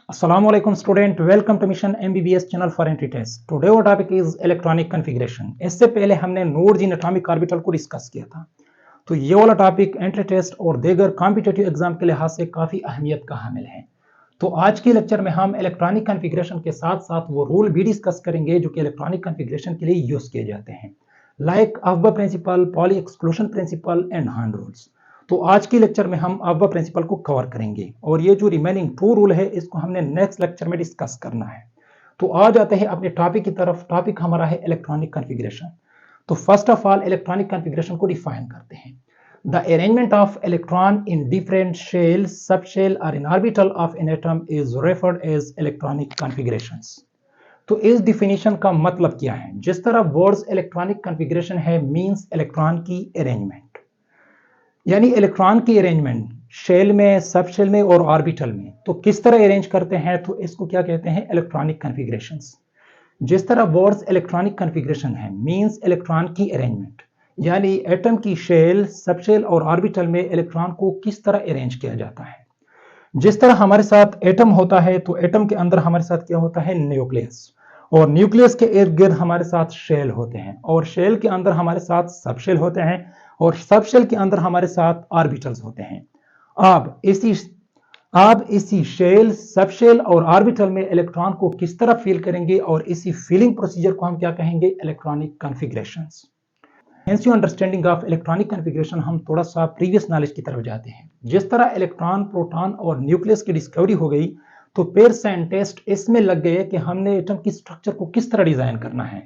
Assalamualaikum student, welcome to Mission MBBS channel for entry test. Today our topic is electronic configuration. इससे पहले हमने nodes in atomic orbital को discuss किया था। तो ये वाला टॉपिक एंट्री टेस्ट और दीगर कॉम्पिटिटिव एग्जाम के लिहाज से काफी अहमियत का हामिल है। तो आज के लेक्चर में हम इलेक्ट्रॉनिक कॉन्फ़िगरेशन के साथ साथ वो रूल भी डिस्कस करेंगे जो कि इलेक्ट्रॉनिक कॉन्फ़िगरेशन के लिए यूज किए जाते हैं, like Aufbau principle, Pauli exclusion principle and Hund rules. तो आज के लेक्चर में हम अफबा प्रिंसिपल को कवर करेंगे और ये जो रिमेनिंग 2 रूल है इसको हमने नेक्स्ट लेक्चर में डिस्कस करना है। तो आ जाते हैं अपने टॉपिक की तरफ। टॉपिक हमारा है इलेक्ट्रॉनिक कॉन्फ़िगरेशन। तो first of all electronic configuration को डिफाइन करते हैं। The arrangement of electron in different shells, subshell or in orbital of an atom is referred as electronic configurations. तो इस डिफिनीशन का मतलब क्या है? जिस तरह वर्ड्स इलेक्ट्रॉनिक कॉन्फ़िगरेशन है मींस इलेक्ट्रॉन की अरेंजमेंट, यानी इलेक्ट्रॉन की अरेंजमेंट शेल में, सब शेल में और ऑर्बिटल में तो किस तरह अरेंज करते हैं, तो इसको क्या कहते हैं? Electronic configurations. जिस तरह वर्ड्स इलेक्ट्रॉनिक कॉन्फ़िगरेशन है मींस इलेक्ट्रॉन की अरेंजमेंट, यानी एटम की शेल, सबशेल और ऑर्बिटल में इलेक्ट्रॉन को किस तरह अरेंज किया जाता है। जिस तरह हमारे साथ एटम होता है तो एटम के अंदर हमारे साथ क्या होता है? न्यूक्लियस, और न्यूक्लियस के इर्द गिर्द हमारे साथ शेल होते हैं और शेल के अंदर हमारे साथ सबशेल होते हैं और सबशेल के अंदर हमारे साथ ऑर्बिटल्स होते हैं। आप इसी शेल, सबशेल और ऑर्बिटल में इलेक्ट्रॉन को किस तरह फील करेंगे और इसी फीलिंग प्रोसीजर को हम क्या कहेंगे? Electronic configurations. Hence your understanding of electronic configuration हम थोड़ा सा प्रीवियस नॉलेज की तरफ जाते हैं। जिस तरह इलेक्ट्रॉन, प्रोटॉन और न्यूक्लियस की डिस्कवरी हो गई तो फिर साइंटिस्ट इसमें लग गए कि हमने एटम की स्ट्रक्चर को किस तरह डिजाइन करना है।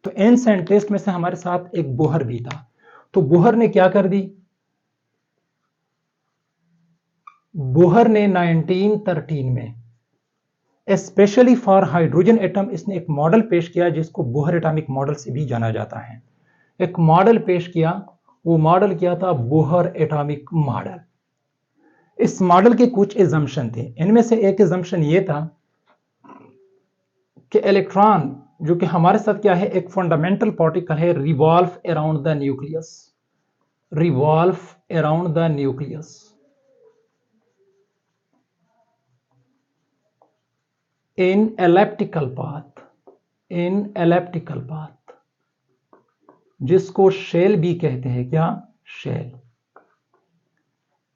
तो इन साइंटिस्ट में से हमारे साथ एक बोहर भी था। तो बोहर ने क्या कर दी? बोहर ने 1913 में स्पेशली फॉर हाइड्रोजन एटम इसने एक मॉडल पेश किया जिसको बोहर एटॉमिक मॉडल से भी जाना जाता है। एक मॉडल पेश किया, वो मॉडल क्या था? Bohr atomic model. इस मॉडल के कुछ एजम्पशन थे। इनमें से एक एजम्पशन ये था कि इलेक्ट्रॉन जो कि हमारे साथ क्या है? एक फंडामेंटल पार्टिकल है, revolve around the nucleus, revolve around the nucleus in elliptical path, in elliptical path, जिसको शेल भी कहते हैं। क्या? शेल।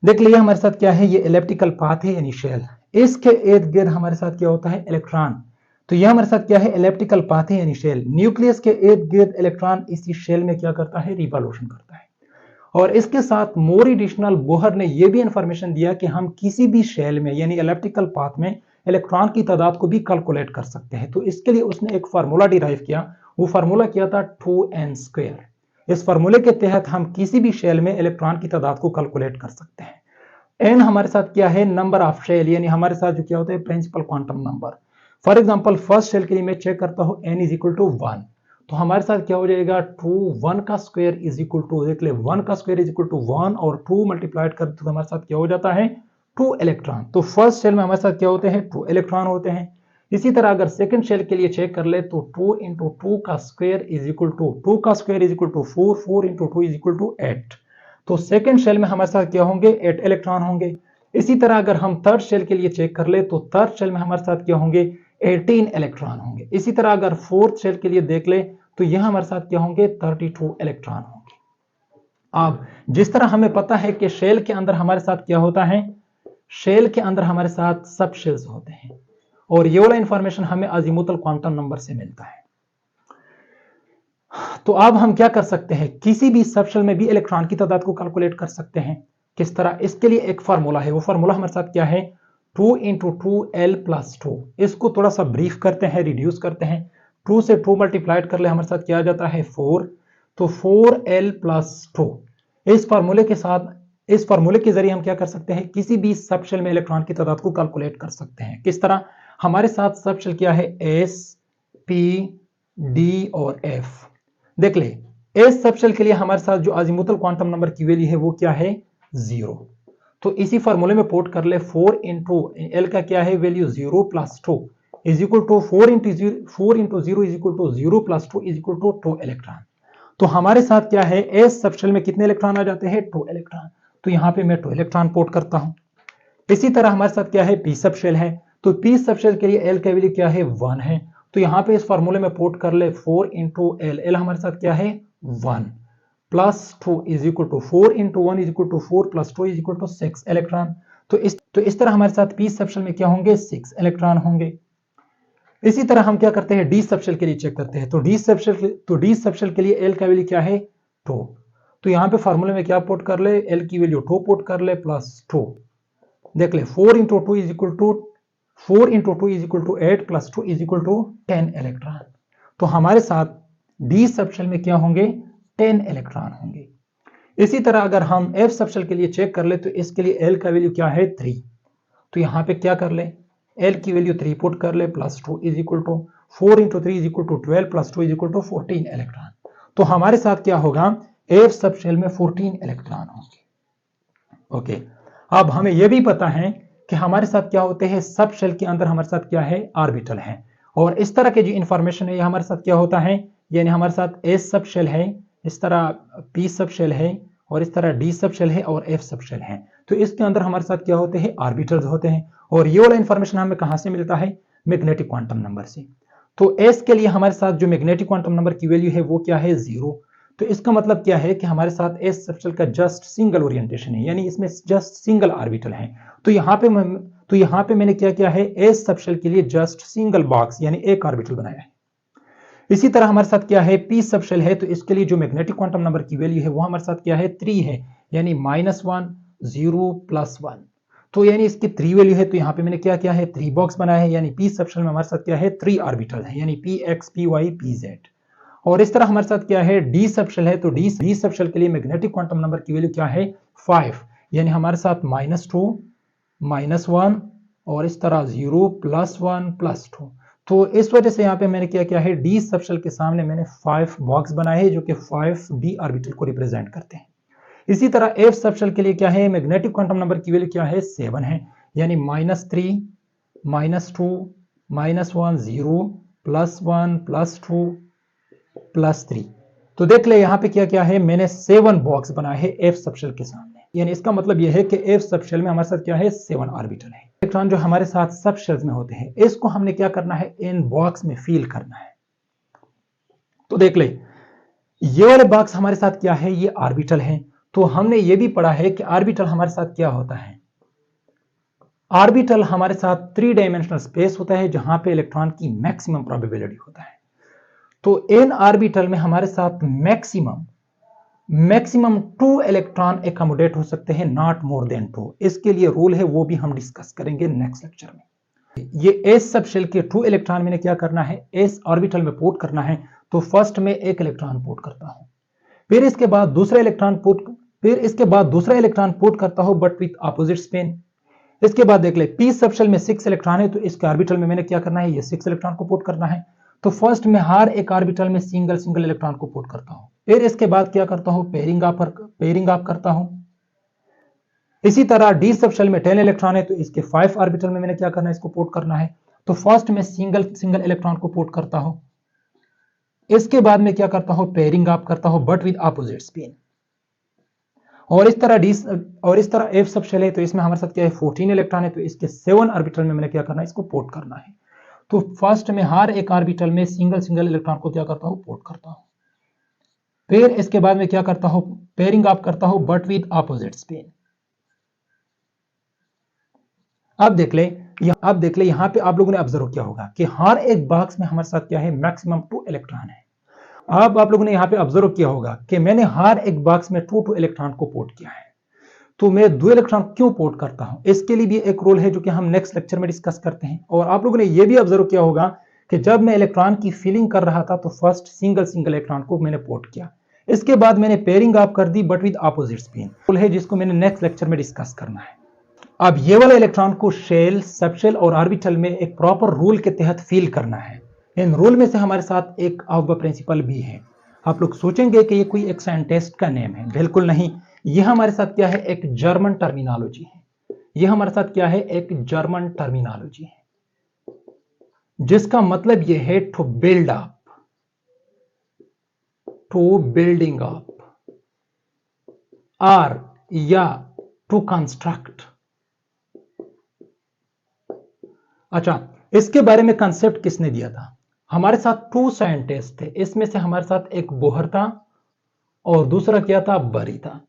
देख लिया हमारे साथ क्या है? ये एलिप्टिकल पाथ है यानी शेल। इसके इर्द गिर्द हमारे साथ क्या होता है? इलेक्ट्रॉन। तो ये हमारे साथ क्या है? एलिप्टिकल पाथ है यानी शेल। न्यूक्लियस के इर्द गिर्द इलेक्ट्रॉन इसी शेल में क्या करता है? रिवॉल्यूशन करता है। और इसके साथ मोर एडिशनल बोहर ने यह भी इंफॉर्मेशन दिया कि हम किसी भी शेल में यानी इलेप्टिकल पाथ में इलेक्ट्रॉन की तादाद को भी कैलकुलेट कर सकते हैं। तो इसके लिए उसने एक फार्मूला डिराइव किया। वो फार्मूला क्या था? 2n²। इस फार्मूले के तहत हम किसी भी शेल में इलेक्ट्रॉन की तादाद को कैलकुलेट कर सकते हैं। एन हमारे साथ क्या है? नंबर ऑफ शेल, यानी हमारे साथ जो क्या होता है? Principal quantum number. For example first shell के लिए मैं चेक करता हूं n इज इक्वल टू 1, तो हमारे साथ क्या हो जाएगा? 2 1 का स्क्वायर इज इक्वल टू, देख ले 1 का स्क्वायर इज इक्वल टू 1 और 2 मल्टीप्लाइड कर तो हमारे साथ क्या हो जाता है? 2 इलेक्ट्रॉन। तो फर्स्ट शेल में हमारे साथ क्या होते हैं? 2 इलेक्ट्रॉन होते हैं। इसी तरह अगर सेकंड शेल के लिए चेक कर ले तो 2 इंटू 2 का स्क्वायर इज इक्वल टू 2 का square is equal to 4, 4 into 2 is equal to 8। तो सेकंड शेल में हमारे साथ क्या होंगे? 8 इलेक्ट्रॉन होंगे। इसी तरह अगर हम थर्ड शेल के लिए चेक कर ले तो थर्ड शेल में हमारे साथ क्या होंगे? 18 इलेक्ट्रॉन होंगे। इसी तरह अगर फोर्थ शेल के लिए देख ले तो यह हमारे साथ क्या होंगे? 32 इलेक्ट्रॉन होंगे। अब जिस तरह हमें पता है कि शेल के अंदर हमारे साथ क्या होता है? शेल के अंदर हमारे साथ सब शेल्स होते हैं और ये वाला इंफॉर्मेशन हमें अजीमुथल क्वांटम नंबर से मिलता है। तो अब हम क्या कर सकते हैं? किसी भी सब शेल में भी इलेक्ट्रॉन की तादाद को कैलकुलेट कर सकते हैं। किस तरह? इसके लिए एक फार्मूला है। वो फार्मूला हमारे साथ क्या है? 2 इंटू 2l+2। इसको थोड़ा सा ब्रीफ करते हैं, रिड्यूस करते हैं। 2 से 2 मल्टीप्लाइड कर ले हमारे साथ क्या आ जाता है? 4। तो 4l+2। इस फार्मूले के साथ, इस फार्मूले के जरिए हम क्या कर सकते हैं? किसी भी सब शेल में इलेक्ट्रॉन की तादाद को कैलकुलेट कर सकते हैं। किस तरह? हमारे साथ सब शेल क्या है? S, P, D और F। देख ले एस सब शेल के लिए हमारे साथ जो अजीमुथल क्वांटम नंबर की वैल्यू है वो क्या है? 0। तो इसी फार्मूले में पुट कर ले 4 इंटू एल का क्या है? Value 0+2 is equal to 4 into 0 is equal to 0+2 is equal to 2 electron. तो हमारे साथ क्या है? एस सब शेल में कितने इलेक्ट्रॉन आ जाते हैं? 2 इलेक्ट्रॉन। तो यहां पे मैं 2 इलेक्ट्रॉन पुट करता हूं। इसी तरह हमारे साथ क्या है? पी सब शेल है। तो पी सबशेल के लिए एल का वैल्यू क्या है 1 है, तो यहाँ पे इस फॉर्मूले में पुट कर ले 4 इंटू एल, एल हमारे साथ क्या है 1 plus 2 is equal to 4 into 1 is equal to 4 plus 2 is equal to 6 electron. तो इस तरह हमारे साथ पी सबशेल में क्या होंगे 6 इलेक्ट्रॉन होंगे। इसी तरह हम क्या करते हैं डी सबशेल के लिए चेक करते हैं। तो डी सबशेल के लिए एल का वैल्यू क्या है 2, तो यहाँ पे फॉर्मूले में क्या पुट कर ले एल की वैल्यू 2 पुट कर ले प्लस 2, देख ले 4 into 2 is equal to 4 into 2 is equal to 8 plus 2 is equal to 10 electron. तो हमारे साथ डी सबशेल में क्या होंगे 10 इलेक्ट्रॉन होंगे। इसी तरह अगर हम एफ सबशेल के लिए चेक कर ले तो इसके लिए एल का वैल्यू क्या है 3, तो यहाँ पे क्या कर ले एल की वैल्यू 3 पुट कर ले plus 2 is equal to 4 into 3 is equal to 12 plus 2 is equal to 14 electron. तो हमारे साथ क्या होगा एफ सबशेल में 14 इलेक्ट्रॉन होंगे। ओके, अब हमें यह भी पता है कि हमारे साथ क्या होते हैं सबशेल के अंदर हमारे साथ क्या है ऑर्बिटल है, और इस तरह के जो इंफॉर्मेशन है ये हमारे साथ क्या होता है, यानी हमारे साथ एस सबशेल है, इस तरह पी सबशेल है, और इस तरह डी सबशेल है और एफ सबशेल है। तो इसके अंदर हमारे साथ क्या होते हैं ऑर्बिटल्स होते हैं, और ये वाला इंफॉर्मेशन हमें कहां से मिलता है मैग्नेटिक क्वांटम नंबर से। तो एस के लिए हमारे साथ जो मैग्नेटिक क्वांटम नंबर की वैल्यू है वो क्या है 0। तो इसका मतलब क्या है कि हमारे साथ एस सबशेल का जस्ट सिंगल ओरिएंटेशन है, यानी इसमें जस्ट सिंगल ऑर्बिटल है। तो यहाँ पे मैंने क्या किया है एस सबशेल के लिए जस्ट सिंगल बॉक्स यानी एक ऑर्बिटल बनाया है। इसी तरह हमारे साथ क्या है पी सबशेल है, तो इसके लिए जो मैग्नेटिक क्वांटम नंबर की वैल्यू है वो हमारे साथ क्या है 3 है, यानी -1 0 +1। तो यानी इसकी 3 वैल्यू है, तो यहाँ पे मैंने क्या किया है 3 बॉक्स बनाया है, यानी पी सबशेल में हमारे साथ क्या है 3 ऑर्बिटल है, यानी P X P Y P Z. और इस तरह हमारे साथ क्या है डी सबशेल है, तो डी सबशेल के लिए मैग्नेटिक क्वांटम नंबर की वैल्यू क्या है 5, यानी हमारे साथ -2 -1 और इस तरह 0 +1 +2। तो इस वजह से यहाँ पे मैंने क्या किया है डी सबशेल के सामने मैंने 5 बॉक्स बनाए हैं जो कि 5 डी ऑर्बिटल को रिप्रेजेंट करते हैं। इसी तरह एफ सबशेल के लिए क्या है मैग्नेटिक क्वांटम नंबर की वैल्यू क्या है 7 है, यानी -3 -2 -1 0 +1 +2 +3। तो देख ले यहाँ पे क्या क्या है मैंने 7 बॉक्स बनाए हैं एफ सबशेल के सामने, यानी इसका मतलब यह है कि एफ सबशेल में हमारे साथ क्या है 7 ऑर्बिटल है। इलेक्ट्रॉन जो हमारे साथ सबशेल्स में होते हैं इसको हमने क्या करना है इन बॉक्स में फील करना है। तो देख ले ये वाले बॉक्स हमारे साथ क्या है ये ऑर्बिटल है। तो हमने ये भी पढ़ा है कि ऑर्बिटल हमारे साथ क्या होता है, ऑर्बिटल हमारे साथ 3 डायमेंशनल स्पेस होता है जहां पे इलेक्ट्रॉन की मैक्सिमम प्रोबेबिलिटी होता है। तो इन ऑर्बिटल में हमारे साथ मैक्सिमम 2 इलेक्ट्रॉन एकोमोडेट हो सकते हैं, नॉट मोर देन 2। इसके लिए रूल है वो भी हम डिस्कस करेंगे नेक्स्ट लेक्चर में। ये एस सबशेल के 2 इलेक्ट्रॉन मैंने क्या करना है एस ऑर्बिटल में पुट करना है। तो फर्स्ट में एक इलेक्ट्रॉन पुट करता हूं, फिर इसके बाद दूसरा इलेक्ट्रॉन पुट करता हूं बट विथ ऑपोजिट स्पिन। इसके बाद देख ले पी सबशेल में 6 इलेक्ट्रॉन है, तो इसके ऑर्बिटल में मैंने क्या करना है ये 6 इलेक्ट्रॉन को पुट करना है। तो फर्स्ट में हर एक ऑर्बिटल में सिंगल इलेक्ट्रॉन को पुट करता हूं, फिर इसके बाद क्या करता हूं पेयरिंग अप करता हूं। इसी तरह डी सबशेल में 10 इलेक्ट्रॉन है, तो इसके 5 ऑर्बिटल में मैंने क्या करना है इसको पुट करना है। तो फर्स्ट में सिंगल इलेक्ट्रॉन को पुट करता हूं, इसके बाद में क्या करता हूं पेयरिंग अप करता हूं बट विद ऑपोजिट स्पिन। और इस तरह एफ सबशेल है, तो इसमें हमारे साथ क्या है 14 इलेक्ट्रॉन है, तो इसके 7 ऑर्बिटल में मैंने क्या करना है इसको पुट करना है। तो फर्स्ट में हर एक ऑर्बिटल में सिंगल इलेक्ट्रॉन को क्या करता हूं पुट करता हूं, फिर इसके बाद में क्या करता हूं पेयरिंग अप करता हूं बट विद ऑपोजिट स्पिन। अब देख ले यहां पे आप लोगों ने ऑब्जर्व किया होगा कि हर एक बॉक्स में हमारे साथ क्या है मैक्सिमम 2 इलेक्ट्रॉन है। अब आप लोगों ने यहां पे ऑब्जर्व किया होगा कि मैंने हर एक बॉक्स में 2 इलेक्ट्रॉन को पुट किया है। तो मैं 2 इलेक्ट्रॉन क्यों पुट करता हूं, इसके लिए भी एक रूल है जो कि हम नेक्स्ट लेक्चर में डिस्कस करते हैं। और आप लोगों ने यह भी ऑब्जर्व किया होगा कि जब मैं इलेक्ट्रॉन की फिलिंग कर रहा था तो फर्स्ट सिंगल इलेक्ट्रॉन को मैंने पुट किया, इसके बाद मैंने पेयरिंग अप कर दी but with opposite spin. Rule है जिसको मैंने नेक्स्ट लेक्चर में डिस्कस करना है। अब ये वाला इलेक्ट्रॉन को शेल सबशेल और ऑर्बिटल में एक प्रॉपर रूल के तहत फील करना है। इन रूल में से हमारे साथ एक ऑफ द प्रिंसिपल भी है। आप लोग सोचेंगे कि ये कोई एक साइंटिस्ट का नेम है, बिल्कुल नहीं। यह हमारे साथ क्या है एक जर्मन टर्मिनोलॉजी है। यह हमारे साथ क्या है एक जर्मन टर्मिनोलॉजी है जिसका मतलब यह है to build up, to building up और या टू कंस्ट्रक्ट। अच्छा, इसके बारे में कंसेप्ट किसने दिया था? हमारे साथ 2 साइंटिस्ट थे, इसमें से हमारे साथ एक बोहर था और दूसरा क्या था? बरी था।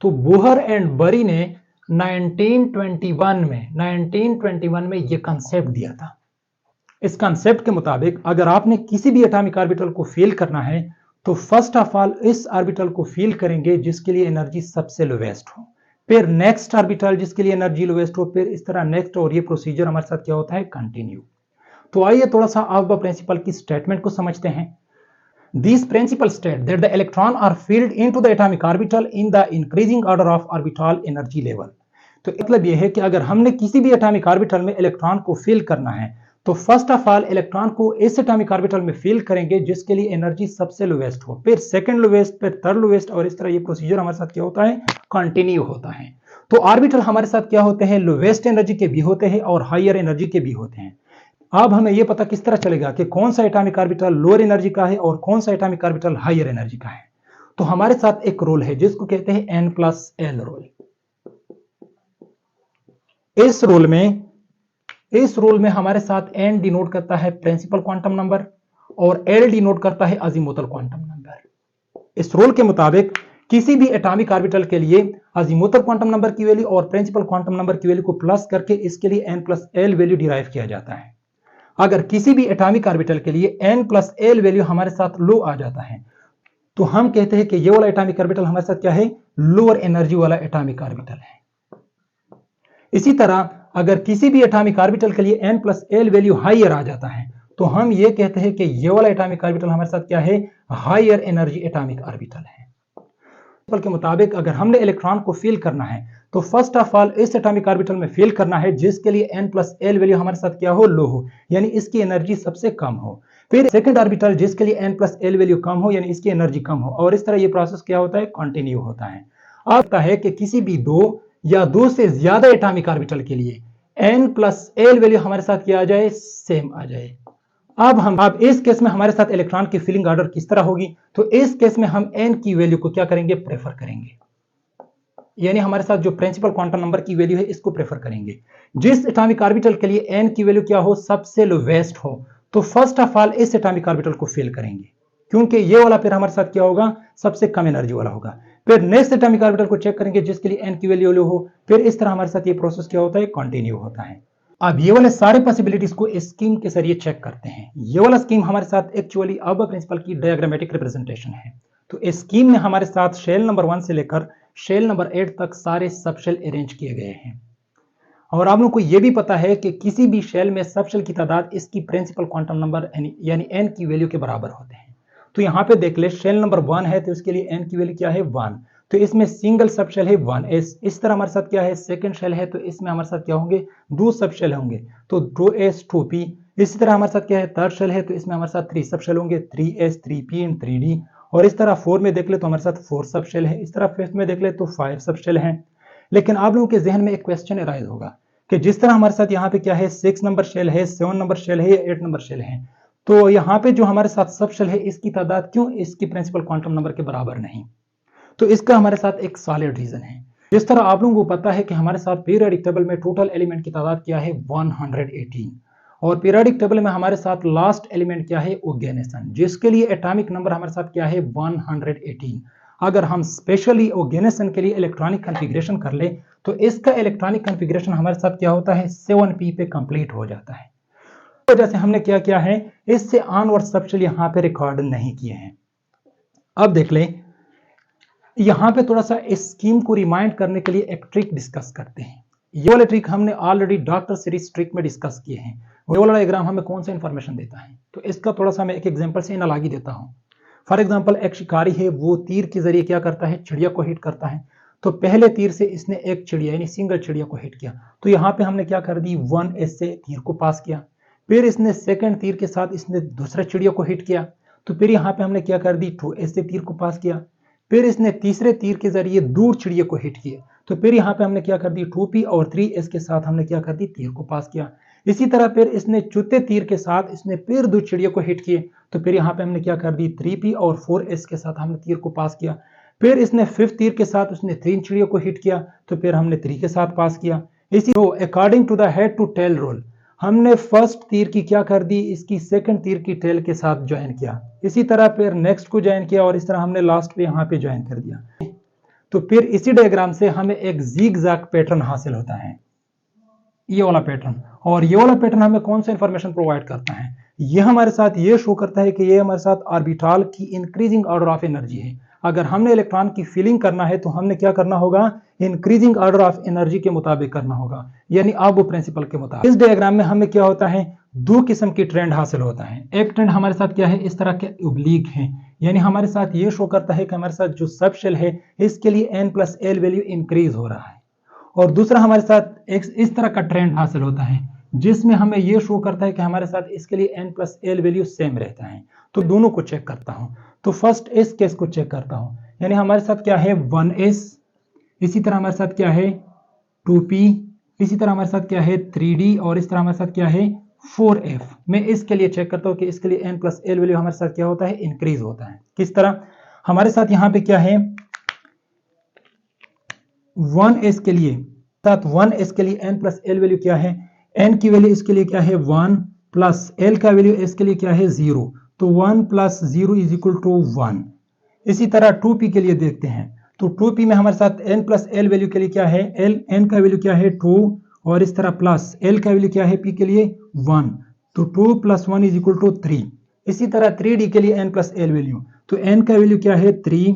तो बोहर एंड बरी ने 1921 में ये कंसेप्ट दिया था। इस कंसेप्ट के मुताबिक अगर आपने किसी भी एटॉमिक ऑर्बिटल को फील करना है तो फर्स्ट ऑफ ऑल इस ऑर्बिटल को फील करेंगे जिसके लिए एनर्जी सबसे लोवेस्ट हो, फिर नेक्स्ट ऑर्बिटल जिसके लिए एनर्जी लोवेस्ट हो, फिर इस तरह नेक्स्ट, और ये प्रोसीजर हमारे साथ क्या होता है? कंटिन्यू। तो आइए थोड़ा सा ऑफ द प्रिंसिपल की स्टेटमेंट को समझते हैं। These principles state that the electron are filled into the atomic orbital in the increasing order of orbital energy level। तो मतलब यह है कि अगर हमने किसी भी एटॉमिक ऑर्बिटल में इलेक्ट्रॉन को फिल करना है तो फर्स्ट ऑफ ऑल इलेक्ट्रॉन को इस एटॉमिक ऑर्बिटल में फिल करेंगे जिसके लिए एनर्जी सबसे लोवेस्ट हो, फिर सेकंड लोवेस्ट, फिर थर्ड लोवेस्ट, और इस तरह ये प्रोसीजर हमारे साथ क्या होता है? कंटिन्यू होता है। तो ऑर्बिटल हमारे साथ क्या होते हैं? लोवेस्ट एनर्जी के भी होते हैं और हायर एनर्जी के भी होते हैं। अब हमें यह पता किस तरह चलेगा कि कौन सा एटॉमिक ऑर्बिटल लोअर एनर्जी का है और कौन सा एटॉमिक ऑर्बिटल हायर एनर्जी का है? तो हमारे साथ एक रूल है जिसको कहते हैं n+l रूल। इस रूल में हमारे साथ n डिनोट करता है प्रिंसिपल क्वांटम नंबर और l डिनोट करता है अजीमुथल क्वांटम नंबर। इस रूल के मुताबिक किसी भी एटॉमिक ऑर्बिटल के लिए अजीमुथल क्वांटम नंबर की वैल्यू और प्रिंसिपल क्वांटम नंबर की वैल्यू को प्लस करके इसके लिए n+l वैल्यू डिराइव किया जाता है। अगर किसी भी एटॉमिक ऑर्बिटल के लिए n+l वैल्यू हमारे साथ लो आ जाता है तो हम कहते हैं कि ये वाला एटॉमिक ऑर्बिटल हमारे साथ क्या है? लोअर एनर्जी वाला एटॉमिक ऑर्बिटल है। इसी तरह अगर किसी भी एटॉमिक ऑर्बिटल के लिए n+l वैल्यू हायर आ जाता है तो हम ये कहते हैं कि ये वाला एटॉमिक ऑर्बिटल हमारे साथ क्या है? हायर एनर्जी एटॉमिक ऑर्बिटल है। के मुताबिक अगर हमने इलेक्ट्रॉन को फील करना है तो फर्स्ट ऑफ ऑल इस एटॉमिक ऑर्बिटल में फील करना है जिसके लिए n+l वैल्यू हमारे साथ क्या हो? लो हो, यानी इसकी एनर्जी सबसे कम हो। फिर सेकंड ऑर्बिटल जिसके लिए n+l वैल्यू कम हो, यानी इसकी एनर्जी कम हो, और इस तरह ये प्रोसेस क्या होता है? कंटिन्यू होता है। अब है कि किसी भी दो या दो से ज्यादा एटॉमिक ऑर्बिटल के लिए n+l वैल्यू हमारे साथ क्या आ जाए? सेम आ जाए। अब इस केस में हमारे साथ इलेक्ट्रॉन की फिलिंग ऑर्डर किस तरह होगी? तो इस केस में हम n की वैल्यू को क्या करेंगे? प्रेफर करेंगे, यानी हमारे साथ जो प्रिंसिपल क्वांटम नंबर की वैल्यू है इसको प्रेफर करेंगे। जिस एटॉमिक ऑर्बिटल के लिए n की वैल्यू क्या हो? सबसे लोवेस्ट हो, तो फर्स्ट ऑफ ऑल इस एटॉमिक ऑर्बिटल को फिल करेंगे क्योंकि ये वाला फिर हमारे साथ क्या होगा? सबसे कम एनर्जी वाला होगा। फिर नेक्स्ट एटॉमिक ऑर्बिटल को चेक करेंगे जिसके लिए n की वैल्यू लो हो, फिर इस तरह हमारे साथ ये प्रोसेस क्या होता है? कंटिन्यू होता है। अब ये वाले सारे पॉसिबिलिटीज को स्कीम के जरिए चेक करते हैं। ये वाला स्कीम हमारे साथ एक्चुअली अब प्रिंसिपल की डायग्रामेटिक रिप्रेजेंटेशन है। तो इस स्कीम में हमारे साथ शेल नंबर 1 से लेकर शेल नंबर 8 तक सारे सब शेल अरेंज किए गए हैं और आप लोगों को यह भी पता है कि किसी भी शेल में सब शेल की तादाद इसकी प्रिंसिपल क्वांटम नंबर यानी n की वैल्यू के बराबर होते हैं। तो यहाँ पे देख ले, शेल नंबर 1 है तो इसके लिए n की वैल्यू क्या है? 1। तो इसमें सिंगल सब शेल है 1s। इस तरह हमारे साथ क्या है? सेकंड शेल है तो इसमें हमारे साथ क्या होंगे? 2 सब शेल होंगे, तो 2s 2p। इसी तरह हमारे साथ क्या है? थर्ड शेल है तो इसमें हमारे साथ 3 सब शेल होंगे, 3s 3p एंड 3d। और इस तरह 4 में देख ले तो हमारे साथ 4 सब शेल है, इस तरह फिफ्थ में देख ले तो 5 सब शेल हैं। लेकिन आप लोगों के जहन में एक क्वेश्चन अराइज होगा कि जिस तरह हमारे साथ यहाँ पे क्या है? 6 नंबर शेल है, 7 नंबर शेल है या 8 नंबर शेल है, तो यहाँ पे जो हमारे साथ सब शेल है इसकी तादाद क्यों इसकी प्रिंसिपल क्वांटम नंबर के बराबर नहीं? तो इसका हमारे साथ एक सॉलिड रीजन है। जिस तरह आप लोगों को पता है कि हमारे साथ पीरियोडिक टेबल में टोटल एलिमेंट की तादाद क्या है? 118। और पीरियोडिक टेबल में हमारे साथ लास्ट एलिमेंट क्या है? ओगेनेसन, जिसके लिए एटॉमिक नंबर हमारे साथ क्या है? 118। अगर हम स्पेशली ओगेनेसन के लिए इलेक्ट्रॉनिक कॉन्फ़िगरेशन कर ले तो इसका इलेक्ट्रॉनिक कॉन्फ़िगरेशन हमारे साथ क्या होता है? 7p पे कंप्लीट हो जाता है। तो वजह से हमने क्या किया है? इससे ऑनवर्ड सब शेल यहाँ पे रिकॉर्ड नहीं किए हैं। अब देख लें, यहां पे थोड़ा सा इस स्कीम को रिमाइंड करने के लिए एक ट्रिक डिस्कस करते हैं। ये वाला ट्रिक हमने ऑलरेडी डॉक्टर सीरीज ट्रिक में डिस्कस किए हैं। ये वाला डायग्राम हमें कौन सा इंफॉर्मेशन देता है? तो इसका थोड़ा सा मैं एक एग्जांपल से एनालॉजी देता हूं। फॉर एग्जांपल, एक शिकारी है, वो तीर के जरिए क्या करता है? चिड़िया को हिट करता है। तो पहले तीर से इसने एक चिड़िया यानी सिंगल चिड़िया को हिट किया, तो यहाँ पे हमने क्या कर दी? 1s से तीर को पास किया। फिर इसने सेकंड तीर के साथ इसने दूसरा चिड़िया को हिट किया, तो फिर यहाँ पे हमने क्या कर दी? 2s से तीर को पास किया। फिर इसने तीसरे तीर के जरिए दूर चिड़िया को हिट किया, तो फिर यहाँ पे हमने क्या कर दी? 2p और 3s के साथ हमने क्या कर दी? तीर को पास किया। इसी तरह फिर इसने चौथे तीर के साथ इसने फिर दो चिड़िया को हिट किए, तो फिर यहाँ पे हमने क्या कर दी? 3p और 4s के साथ हमने तीर को पास किया। फिर इसने फिफ्थ तीर के साथ उसने 3 चिड़ियों को हिट किया, तो फिर हमने 3 के साथ पास किया। इसी तो according to the head to tail rule हमने फर्स्ट तीर की क्या कर दी, इसकी सेकंड तीर की टेल के साथ ज्वाइन किया, इसी तरह फिर नेक्स्ट को ज्वाइन किया और इस तरह हमने लास्ट पे यहाँ पे ज्वाइन कर दिया। तो फिर इसी डायग्राम से हमें एक ज़िग-ज़ैग पैटर्न हासिल होता है, ये वाला पैटर्न। और ये वाला पैटर्न हमें कौन सा इंफॉर्मेशन प्रोवाइड करता है, ये हमारे साथ ये शो करता है कि ये हमारे साथ ऑर्बिटल की इंक्रीजिंग ऑर्डर ऑफ एनर्जी है। अगर हमने इलेक्ट्रॉन की फीलिंग करना है तो हमने क्या करना होगा, इंक्रीजिंग ऑर्डर ऑफ एनर्जी के मुताबिक करना होगा, यानी आबो प्रिंसिपल के मुताबिक। इस डायग्राम में हमें क्या होता है, दो किस्म की ट्रेंड हासिल होता है। एक ट्रेंड हमारे साथ क्या है, इस तरह के ओब्लिक है, यानी हमारे साथ ये शो करता है कि हमारे साथ जो सब शेल है इसके लिए n+l वैल्यू इंक्रीज हो रहा है। और दूसरा हमारे साथ एक इस तरह का ट्रेंड हासिल होता है जिसमें हमें यह शो करता है कि हमारे साथ इसके लिए n+l वैल्यू सेम रहता है। तो दोनों को चेक करता हूं। तो फर्स्ट इस केस को चेक करता हूं, यानी हमारे साथ क्या है 1s, इसी तरह हमारे साथ क्या है 2p, इसी तरह हमारे साथ क्या है 3d और इस तरह हमारे साथ क्या है 4f। मैं इसके लिए चेक करता हूं कि इसके लिए n+l वैल्यू हमारे साथ क्या होता है, इंक्रीज होता है। किस तरह, हमारे साथ यहां पे क्या है 1s के लिए, साथ 1s के लिए n+l वैल्यू क्या है, n की वैल्यू इसके लिए क्या है 1 प्लस l का वैल्यू इसके लिए क्या है 0, तो 1 + 0 = 1। इसी तरह 2p के लिए देखते हैं, तो 2p में हमारे साथ n+l वैल्यू के लिए क्या है, n का वैल्यू क्या है 2 और इस तरह प्लस l का वैल्यू क्या है p के लिए 1, तो 2 + 1 = 3। इसी तरह 3d के लिए n+l वैल्यू, तो n का वैल्यू क्या है 3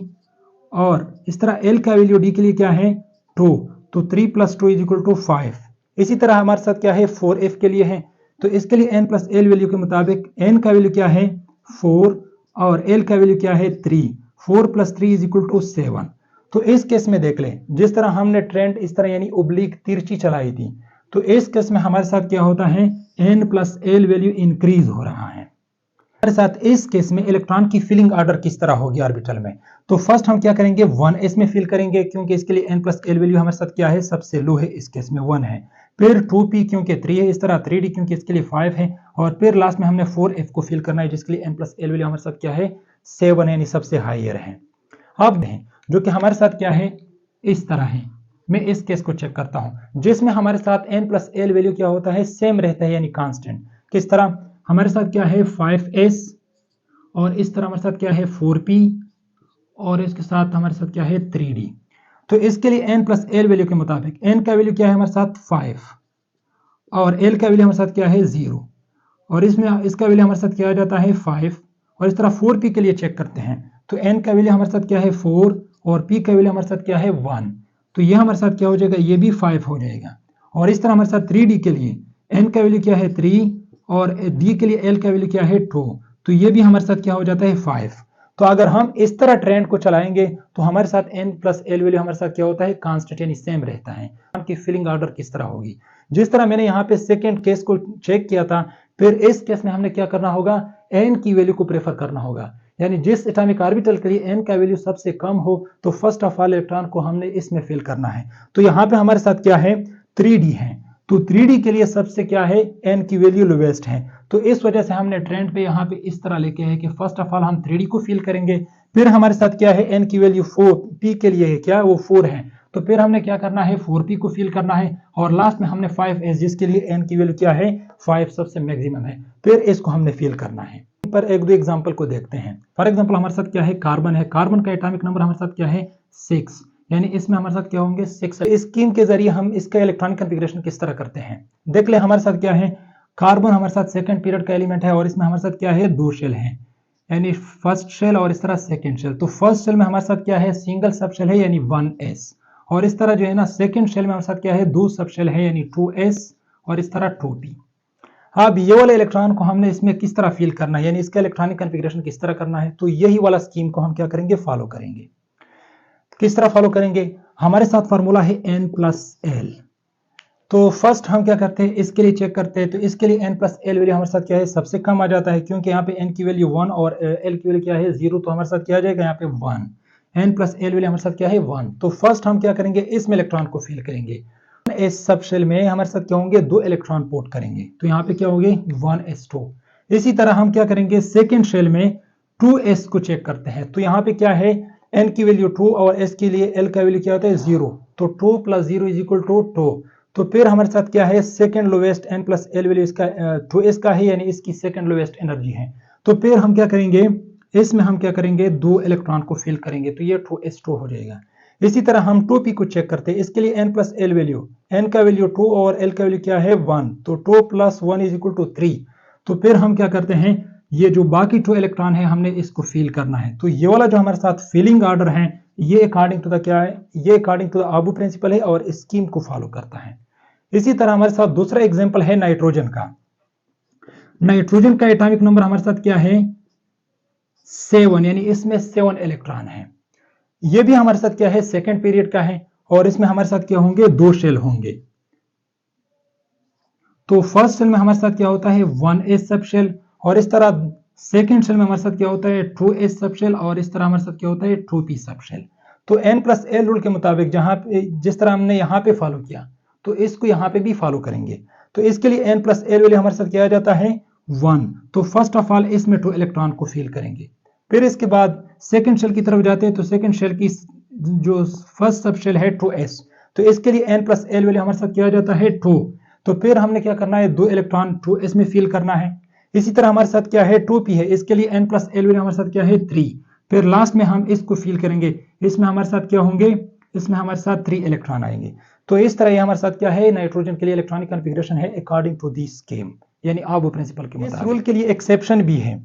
और इस तरह l का वैल्यू d के लिए क्या है 2, तो 3 + 2 = 5। इसी तरह हमारे साथ क्या है 4f के लिए है, तो इसके लिए n+l वैल्यू के मुताबिक n का वैल्यू क्या है 4 और l का वैल्यू क्या है 3, 4 + 3 = 7। तो इस केस में देख लें, जिस तरह हमने ट्रेंड इस तरह यानी ओब्लिक तिरछी चलाई थी, तो इस केस में हमारे साथ क्या होता है n+l वैल्यू इंक्रीज हो रहा है। हमारे साथ इस केस में इलेक्ट्रॉन की फिलिंग ऑर्डर किस तरह होगी ऑर्बिटल में, तो फर्स्ट हम क्या करेंगे 1s में फिल करेंगे, क्योंकि इसके लिए n+l वैल्यू हमारे साथ क्या है सबसे लो है, इस केस में 1 है। फिर 2p क्योंकि 3 है, इस तरह 3d क्योंकि इसके लिए 5 है, और फिर लास्ट में हमने 4f को फिल करना है जिसके लिए n+l वैल्यू हमारे साथ क्या है 7 यानी सबसे हाईयर है। अब देखें जो कि हमारे साथ क्या है इस तरह है, मैं इस केस को चेक करता हूं जिसमें हमारे साथ n+l वैल्यू क्या होता है सेम रहता है यानी कांस्टेंट। किस तरह, हमारे साथ क्या है 5s और इस तरह हमारे साथ क्या है 4p और इसके साथ हमारे साथ क्या है 3d। तो इसके लिए n+l वैल्यू के मुताबिक n का वैल्यू क्या है हमारे साथ 5 और l का वैल्यू हमारे साथ क्या है 0 और इसमें इसका वैल्यू हमारे साथ क्या आ जाता है 5 और इस तरह 4p के लिए चेक करते हैं, तो n का वैल्यू हमारे साथ क्या है 4 और p का वैल्यू हमारे साथ क्या है 1, तो ये हमारे साथ क्या हो जाएगा, ये भी 5 हो जाएगा। और इस तरह हमारे साथ 3d के लिए n का वैल्यू क्या है 3 और d के लिए l का वैल्यू क्या है 2, तो ये भी हमारे साथ क्या हो जाता है 5। तो अगर हम इस तरह ट्रेंड को चलाएंगे तो हमारे साथ n+l वैल्यू हमारे साथ क्या होता है कांस्टेंट यानी सेम रहता है। की फिलिंग ऑर्डर किस तरह होगी, जिस तरह मैंने यहाँ पे सेकेंड केस को चेक किया था, फिर इस केस में हमने क्या करना होगा n की वैल्यू को प्रेफर करना होगा, यानी जिस एटॉमिक ऑर्बिटल के लिए n का वैल्यू सबसे कम हो तो फर्स्ट ऑफ ऑल इलेक्ट्रॉन को हमने इसमें फिल करना है। तो यहाँ पे हमारे साथ क्या है 3d है, तो 3d के लिए सबसे क्या है n की वैल्यू लोवेस्ट है, तो इस वजह से हमने ट्रेंड पे यहाँ पे इस तरह लेके है कि फर्स्ट ऑफ ऑल हम 3d को फिल करेंगे, फिर हमारे साथ क्या है n की वैल्यू 4 p के लिए है क्या वो 4 है, तो फिर हमने क्या करना है 4p को फिल करना है और लास्ट में हमने 5s जिसके लिए n की वैल्यू क्या है 5 सबसे मैक्सिमम है, फिर इसको हमने फिल करना है। पर एक दो एग्जांपल को देखते हैं। फॉर एग्जांपल हमारे साथ क्या है कार्बन है, कार्बन का एटॉमिक नंबर हमारे साथ क्या है 6, यानी इसमें हमारे साथ क्या होंगे 6। इस स्कीम के जरिए हम इसका इलेक्ट्रॉनिक कॉन्फ़िगरेशन किस तरह करते हैं देख ले। हमारे साथ क्या है कार्बन हमारे साथ सेकंड पीरियड का एलिमेंट है और इसमें हमारे साथ क्या है दो शेल है, यानी फर्स्ट शेल और इस तरह सेकंड शेल। तो फर्स्ट शेल में हमारे साथ क्या है सिंगल सब शेल है यानी 1s और इस तरह जो है ना सेकंड शेल में हमारे साथ क्या है दो सब शेल है यानी 2s और इस तरह 2p। अब ये वाले इलेक्ट्रॉन को हमने इसमें किस तरह फील करना है, यानी इसका इलेक्ट्रॉनिक कॉन्फ़िगरेशन किस तरह करना है, तो यही वाला स्कीम को हम क्या करेंगे फॉलो करेंगे। किस तरह फॉलो करेंगे, हमारे साथ फार्मूला है n+l। तो फर्स्ट हम क्या करते हैं इसके लिए चेक करते हैं, तो इसके लिए n+l वैल्यू हमारे साथ क्या है सबसे कम आ जाता है, क्योंकि यहाँ पे n की वैल्यू 1 और l की वैल्यू क्या है 0, तो हमारे साथ क्या आ जाएगा यहाँ पे 1, n+l वैल्यू हमारे साथ क्या है 1। तो फर्स्ट हम क्या करेंगे इसमें इलेक्ट्रॉन को फिल करेंगे। इस सब शेल में हमारे साथ क्या होंगे दो इलेक्ट्रॉन पोर्ट करेंगे, तो यहाँ पे क्या होंगे 1s2। इसी तरह हम क्या करेंगे सेकेंड शेल में 2s को चेक करते हैं, तो यहाँ पे क्या है n की वैल्यू 2 और s के लिए l का वैल्यू क्या होता है 0, तो 2 + 0 = 2, तो फिर हमारे साथ क्या है, second lowest n plus L value इसका 2s का है, यानी इसकी सेकंड लोवेस्ट एनर्जी है। तो फिर हम क्या करेंगे, इसमें हम क्या करेंगे, 2 इलेक्ट्रॉन को फिल करेंगे, तो ये 2s2 हो जाएगा। इसी तरह हम 2p को चेक करते हैं। इसके लिए n plus L value, n का वैल्यू 2 और l का वैल्यू क्या है 1, तो 2 प्लस 1 इज इक्वल टू 3। तो फिर हम क्या करते हैं, ये जो बाकी 2 इलेक्ट्रॉन है हमने इसको फिल करना है। तो ये वाला जो हमारे साथ फिलिंग ऑर्डर है, ये अकॉर्डिंग टू द क्या है, ये according to the aufbau principle है और स्कीम को फॉलो करता है। इसी तरह हमारे साथ दूसरा एग्जांपल है नाइट्रोजन का। नाइट्रोजन का एटॉमिक नंबर हमारे साथ क्या है 7, यानी इसमें 7 इलेक्ट्रॉन है। ये भी हमारे साथ क्या है, सेकंड पीरियड का है, और इसमें हमारे साथ क्या होंगे, 2 शेल होंगे। तो फर्स्ट शेल में हमारे साथ क्या होता है 1s सब शेल, और इस तरह सेकंड शेल में हमारे साथ क्या होता है 2s सब शेल, और इस तरह हमारे साथ क्या होता है 2p सब शेल। तो n प्लस एल रूल के मुताबिक जहां पे जिस तरह हमने यहां पे फॉलो किया, तो इसको यहां पे भी फॉलो करेंगे। तो इसके लिए n प्लस एल वैल्यू हमारे साथ क्या आ जाता है 1। तो फर्स्ट ऑफ ऑल इसमें 2 इलेक्ट्रॉन को फिल करेंगे। फिर इसके बाद सेकंड शेल की तरफ जाते हैं, तो सेकंड शेल की जो फर्स्ट सब शेल है 2s, तो इसके लिए n प्लस एल वैल्यू हमारे साथ क्या आ जाता है 2। तो फिर हमने क्या करना है, 2 इलेक्ट्रॉन 2s में फिल करना है। इसी तरह हमारे साथ क्या है 2p है, इसके लिए n प्लस एल वैल्यू हमारे साथ क्या है 3। फिर लास्ट में हम इसको फिल करेंगे, इसमें हमारे साथ क्या होंगे, इसमें हमारे साथ 3 इलेक्ट्रॉन आएंगे। तो इस तरह ये हमारे साथ क्या है, नाइट्रोजन के लिए इलेक्ट्रॉनिक कॉन्फ़िगरेशन है अकॉर्डिंग टू दी स्कीम, यानी आबू प्रिंसिपल के मुताबिक। इस रूल के लिए एक्सेप्शन भी है।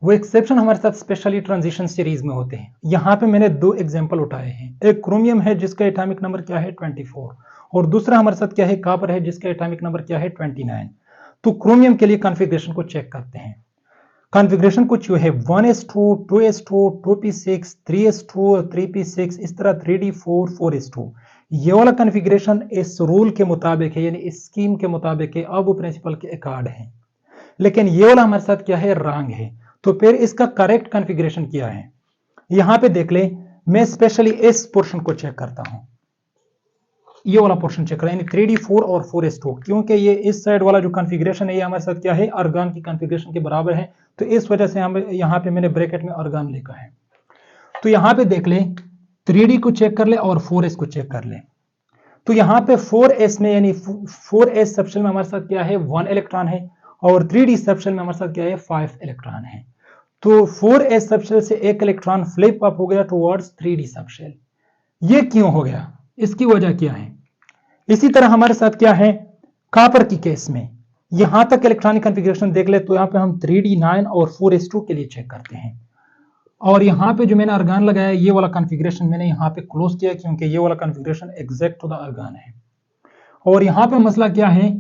वो एक्सेप्शन हमारे साथ स्पेशली ट्रांजिशन सीरीज में होते हैं। यहाँ पे मैंने 2 एग्जांपल उठाए हैं। एक क्रोमियम है जिसका एटॉमिक नंबर क्या है 24, और दूसरा हमारे साथ क्या है कॉपर है जिसका एटॉमिक नंबर क्या है 29। तो क्रोमियम के लिए कॉन्फ़िगरेशन को चेक करते हैं। कॉन्फ़िगरेशन कुछ है 1s2, 2s2, 2p6, 3s2, 3p6, इस तरह 3d4, 4s2। ये वाला कॉन्फ़िगरेशन इस रूल के मुताबिक है, यानी इस स्कीम के मुताबिक है, आबू प्रिंसिपल के अकॉर्ड है। लेकिन ये वाला हमारे साथ क्या है, रॉन्ग है। तो फिर इसका करेक्ट कॉन्फ़िगरेशन क्या है, यहां पे देख ले। मैं स्पेशली इस पोर्शन को चेक करता हूं, ये वाला पोर्शन चेक करें, यानी 3d4 और 4s2, क्योंकि ये इस साइड वाला जो कॉन्फ़िगरेशन है ये हमारे साथ क्या है, आर्गन की कॉन्फ़िगरेशन के बराबर है। तो इस वजह से हम यहां पे मैंने ब्रैकेट में आर्गन लिखा है। तो यहां पे देख ले, 3d को चेक कर ले और 4s को चेक कर ले। तो यहां पे 4s में, यानी 4s सबशेल में हमारे साथ क्या है 1 इलेक्ट्रॉन है, और 3d सबशेल में हमारे साथ क्या है 5 इलेक्ट्रॉन है। तो 4s सबशेल से 1 इलेक्ट्रॉन फ्लिप अप हो गया टुवर्ड्स 3d सबशेल। ये क्यों हो गया, इसकी वजह क्या है। इसी तरह हमारे साथ क्या है कॉपर की केस में, यहां तक इलेक्ट्रॉनिक कॉन्फ़िगरेशन देख ले, तो यहां पे हम 3d9 और 4s2 के लिए चेक करते हैं। और यहां पे जो मैंने आर्गन लगाया, ये वाला कॉन्फ़िगरेशन मैंने यहां पे क्लोज किया, क्योंकि ये वाला configuration exact to the argon है। और यहां पे मसला क्या है,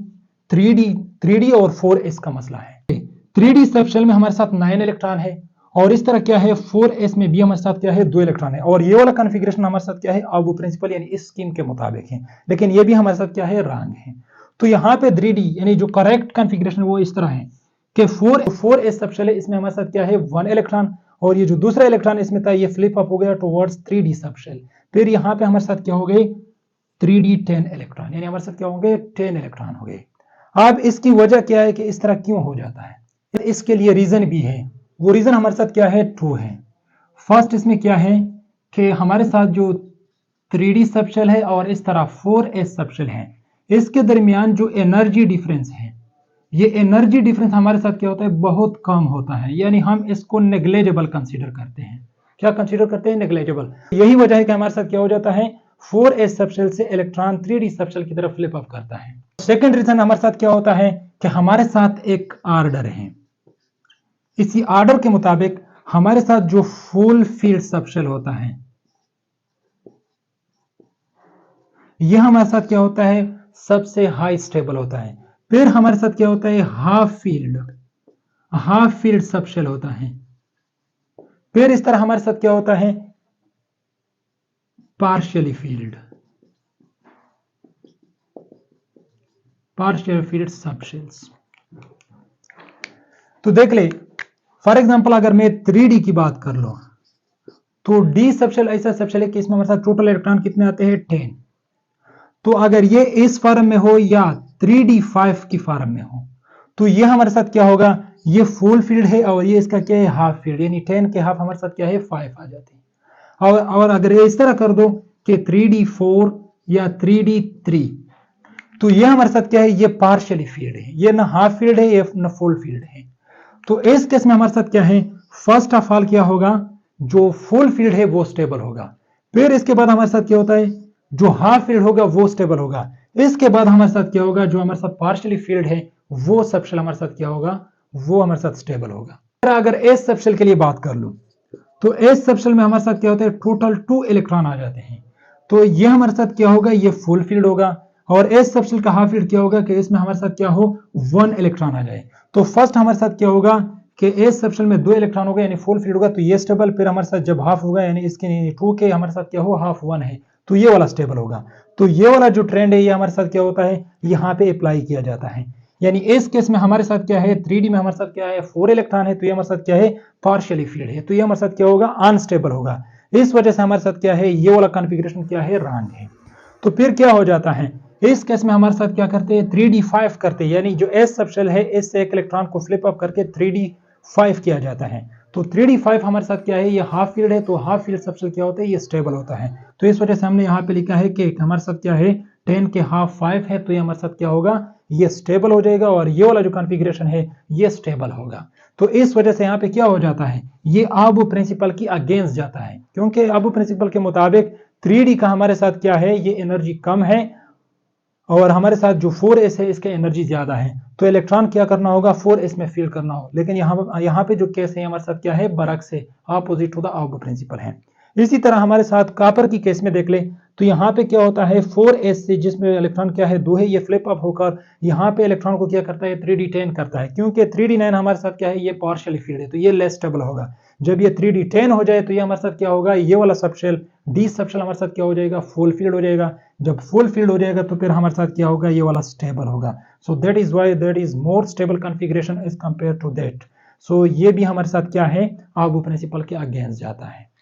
3d और 4s का मसला है। 3d सबशेल में हमारे साथ 9 इलेक्ट्रॉन है, और इस तरह क्या है 4s में भी हमारे साथ क्या है 2 इलेक्ट्रॉन है। और ये वाला कॉन्फ़िगरेशन हमारे साथ क्या है आबू प्रिंसिपल, यानी इस स्कीम के मुताबिक है, लेकिन ये भी हमारे साथ क्या है रॉन्ग है। तो यहाँ पे 3d यानी जो करेक्ट कॉन्फ़िगरेशन वो इस तरह है कि 4s सबशेल है, इसमें हमारे साथ क्या है 1 इलेक्ट्रॉन, और ये जो दूसरा इलेक्ट्रॉन इसमें था ये फ्लिप अप हो गया टुवर्ड्स 3d सबशेल। फिर यहाँ पे हमारे साथ क्या हो गए 3d10 इलेक्ट्रॉन, यानी हमारे साथ क्या होंगे 10 इलेक्ट्रॉन हो गए। अब इसकी वजह क्या है कि इस तरह क्यों हो जाता है, इसके लिए रीजन भी है। वो रीजन हमारे साथ क्या है 2 है। फर्स्ट इसमें क्या है कि हमारे साथ जो 3d सबशेल है और इस तरह 4s सबशेल है, इसके दरमियान जो एनर्जी डिफरेंस है, ये एनर्जी डिफरेंस हमारे साथ क्या होता है बहुत कम होता है, यानी हम इसको नेग्लेजेबल कंसीडर करते हैं। क्या कंसीडर करते हैं, नेग्लेजेबल। यही वजह है कि हमारे साथ क्या हो जाता है 4s सबशेल से इलेक्ट्रॉन 3d सबशेल की तरफ फ्लिप अप करता है। सेकंड रीजन हमारे साथ क्या होता है कि हमारे साथ एक ऑर्डर है। इसी ऑर्डर के मुताबिक हमारे साथ जो फुल फील्ड सबशेल होता है, यह हमारे साथ क्या होता है सबसे हाई स्टेबल होता है। फिर हमारे साथ क्या होता है हाफ फील्ड सबशेल होता है। फिर इस तरह हमारे साथ क्या होता है पार्शियल फील्ड सबशेल्स। तो देख ले, फॉर एग्जांपल अगर मैं 3d की बात कर लो, तो d सबशेल ऐसा सबशेल है कि इसमें हमारे साथ टोटल इलेक्ट्रॉन कितने आते हैं 10। तो अगर ये इस फॉर्म में हो या 3d5 की फॉर्म में हो, तो ये हमारे साथ क्या होगा, ये फुल फील्ड है और ये इसका क्या है हाफ फील्ड, यानी 10 के हाफ हमारे साथ क्या है 5 आ जाते हैं। और अगर ये इस तरह कर दो कि 3d4 या 3d3, तो ये हमारे साथ क्या है, ये पार्शियली फील्ड है, ये ना हाफ फील्ड है, ये ना फुल फील्ड है। तो इस केस में हमारे साथ क्या है, फर्स्ट ऑफ ऑल क्या होगा, जो फुल फील्ड है वो स्टेबल होगा, फिर इसके बाद हमारे साथ क्या होता है, जो हाफ फील्ड होगा वो स्टेबल होगा, इसके बाद हमारे साथ क्या होगा, जो हमारे साथ पार्शियली फील्ड है वो सबशेल हमारे साथ क्या होगा, वो हमारे साथ स्टेबल होगा। अगर एस सबशेल के लिए बात कर लो, तो एस सबशेल में हमारे साथ क्या होता है, टोटल 2 इलेक्ट्रॉन आ जाते हैं। तो ये हमारे साथ क्या होगा, ये फुल फील्ड होगा, और एस सबशेल का हाफ फील्ड क्या होगा कि इसमें हमारे साथ क्या हो, 1 इलेक्ट्रॉन आ जाए। तो फर्स्ट हमारे साथ क्या होगा कि एस सबशेल में 2 इलेक्ट्रॉन होगा यानी फुल फील्ड होगा, तो ये स्टेबल, फिर हमारे साथ जब हाफ होगा यानी इसके 2 के हमारे साथ क्या हो, हाफ 1 है, तो ये वाला स्टेबल होगा। तो ये वाला जो ट्रेंड है ये हमारे साथ क्या होता है, यहाँ पे अप्लाई किया जाता है। यानी इस केस में हमारे साथ क्या है, 3D में हमारे साथ क्या है, 4 इलेक्ट्रॉन है, तो ये हमारे साथ क्या है, पार्शियली फील्ड है, तो ये हमारे साथ क्या होगा, अनस्टेबल होगा। इस वजह से हमारे साथ क्या है, ये वाला कॉन्फ़िगरेशन क्या है, रॉन्ग है। तो फिर क्या हो जाता है, इस केस में हमारे साथ क्या करते हैं, 3d5 करते हैं, यानी जो एस सबशेल है इससे एक इलेक्ट्रॉन को फ्लिप अप करके 3d5 किया जाता है। तो 3d5 हमारे साथ क्या है, ये हाफ फील्ड है, तो हाफ फील्ड सबशेल क्या होता है, ये स्टेबल होता है। तो इस वजह से हमने यहाँ पे लिखा है कि हमारे साथ क्या है, 10 के हाफ 5 है, तो ये हमारे साथ क्या होगा, ये स्टेबल हो जाएगा, और ये वाला जो कॉन्फ़िगरेशन है ये स्टेबल होगा। तो इस वजह से यहाँ पे क्या हो जाता है, ये आबू प्रिंसिपल की अगेंस्ट जाता है, क्योंकि आबू प्रिंसिपल के मुताबिक 3d का हमारे साथ क्या है, ये एनर्जी कम है, और हमारे साथ जो 4s है इसके एनर्जी ज्यादा है, तो इलेक्ट्रॉन क्या करना होगा, 4s में फील करना हो। लेकिन यहाँ पे जो केस है हमारे साथ क्या है, बरक्स से opposite to the aufbau principle है। इसी तरह हमारे साथ कॉपर की केस में देख ले, तो यहाँ पे क्या होता है, 4s से जिसमें इलेक्ट्रॉन क्या है, 2 है, ये फ्लिप अप होकर यहाँ पे इलेक्ट्रॉन को क्या करता है, 3d10 करता है, क्योंकि 3d9 हमारे साथ क्या है, ये पार्शियली फील्ड है, तो ये लेस स्टेबल होगा। जब ये 3d10 हो जाए तो ये हमारे साथ क्या होगा, ये वाला सबशेल डी सबशेल हमारे साथ क्या हो जाएगा, फुल फील्ड हो जाएगा। जब फुल फील्ड हो जाएगा तो फिर हमारे साथ क्या होगा, ये वाला स्टेबल होगा। So that is why that is more stable configuration as compare to that. So ये भी हमारे साथ क्या है, आबू प्रिंसिपल के अगेंस्ट जाता है।